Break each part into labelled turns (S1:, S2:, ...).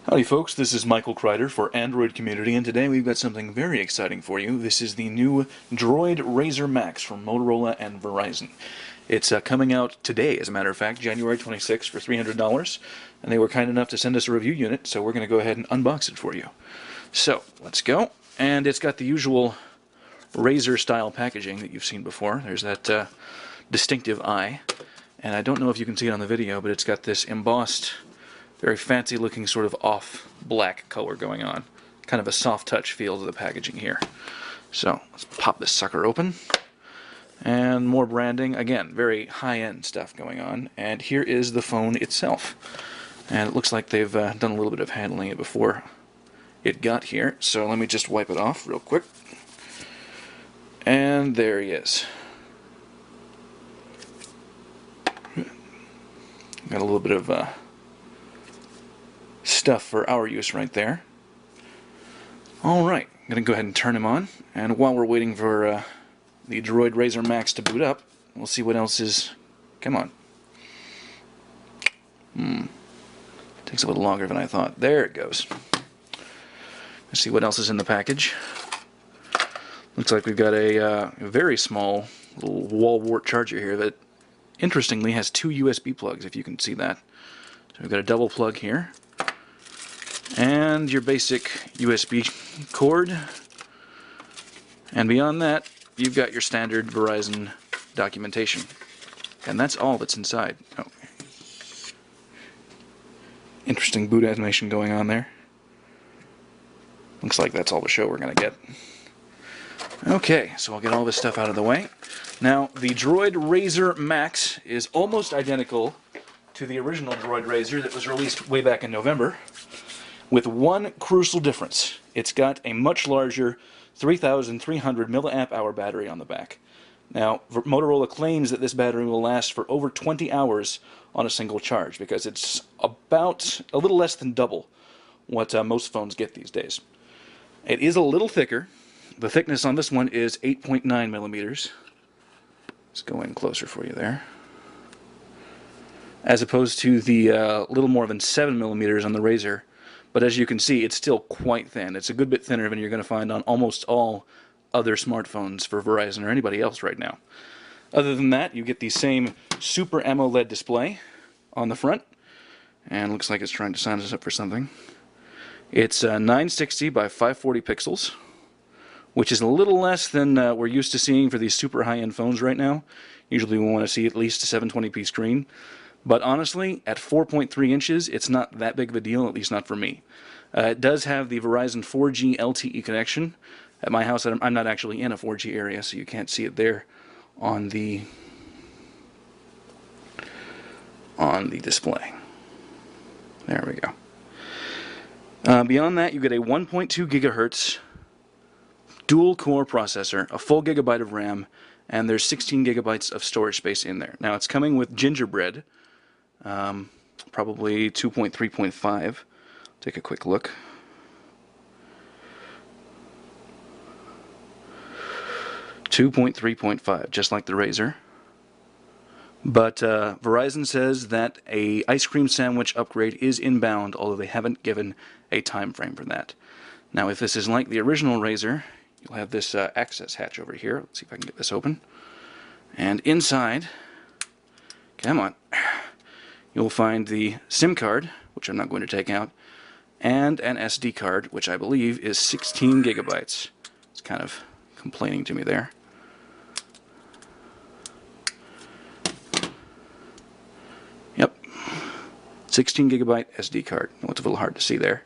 S1: Howdy folks, this is Michael Kreider for Android Community, and today we've got something very exciting for you. This is the new DROID RAZR MAXX from Motorola and Verizon. It's coming out today, as a matter of fact, January 26th for $300, and they were kind enough to send us a review unit, so we're going to go ahead and unbox it for you. So, let's go. And it's got the usual RAZR style packaging that you've seen before. There's that distinctive eye, and I don't know if you can see it on the video, but it's got this embossed, very fancy looking sort of off black color going on. Kind of a soft touch feel to the packaging here. So let's pop this sucker open. And more branding. Again, very high-end stuff going on. And here is the phone itself. And it looks like they've done a little bit of handling it before it got here. So let me just wipe it off real quick. And there he is. Got a little bit of stuff for our use right there. Alright, I'm going to go ahead and turn him on, and while we're waiting for the DROID RAZR MAXX to boot up, we'll see what else is... Come on. Takes a little longer than I thought. There it goes. Let's see what else is in the package. Looks like we've got a very small little wall wart charger here that interestingly has two USB plugs, if you can see that. So we've got a double plug here. And your basic USB cord, and beyond that you've got your standard Verizon documentation, and that's all that's inside. Oh. Interesting boot animation going on there. Looks like that's all the show we're gonna get. Okay, so I'll get all this stuff out of the way. Now, the DROID RAZR MAXX is almost identical to the original DROID RAZR that was released way back in November, with one crucial difference. It's got a much larger 3,300 milliamp hour battery on the back. Now, Motorola claims that this battery will last for over 20 hours on a single charge, because it's about a little less than double what most phones get these days. It is a little thicker. The thickness on this one is 8.9 millimeters. Let's go in closer for you there. As opposed to the little more than 7 millimeters on the RAZR. But as you can see, it's still quite thin. It's a good bit thinner than you're going to find on almost all other smartphones for Verizon or anybody else right now. Other than that, you get the same Super AMOLED display on the front. And looks like it's trying to sign us up for something. It's 960 by 540 pixels, which is a little less than we're used to seeing for these super high-end phones right now. Usually we want to see at least a 720p screen. But honestly, at 4.3 inches, it's not that big of a deal, at least not for me. It does have the Verizon 4G LTE connection. At my house, I'm not actually in a 4G area, so you can't see it there on the display. There we go. Beyond that, you get a 1.2 gigahertz dual-core processor, a full gigabyte of RAM, and there's 16 gigabytes of storage space in there. Now, it's coming with Gingerbread. Probably 2.3.5. Take a quick look. .3.5, just like the RAZR. But Verizon says that a ice cream sandwich upgrade is inbound, although they haven't given a time frame for that. Now, if this is like the original RAZR, you'll have this access hatch over here. Let's see if I can get this open. And inside, come on, you'll find the SIM card, which I'm not going to take out, and an SD card, which I believe is 16 gigabytes. It's kind of complaining to me there. Yep, 16 gigabyte SD card. Oh, it's a little hard to see there.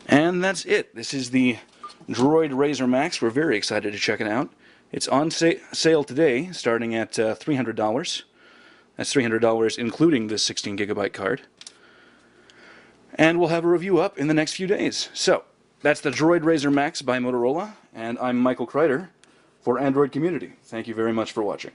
S1: And that's it. This is the DROID RAZR MAXX. We're very excited to check it out. It's on sale today, starting at $300. That's $300 including the 16 gigabyte card. And we'll have a review up in the next few days. So, that's the DROID RAZR MAXX by Motorola, and I'm Michael Kreider for Android Community. Thank you very much for watching.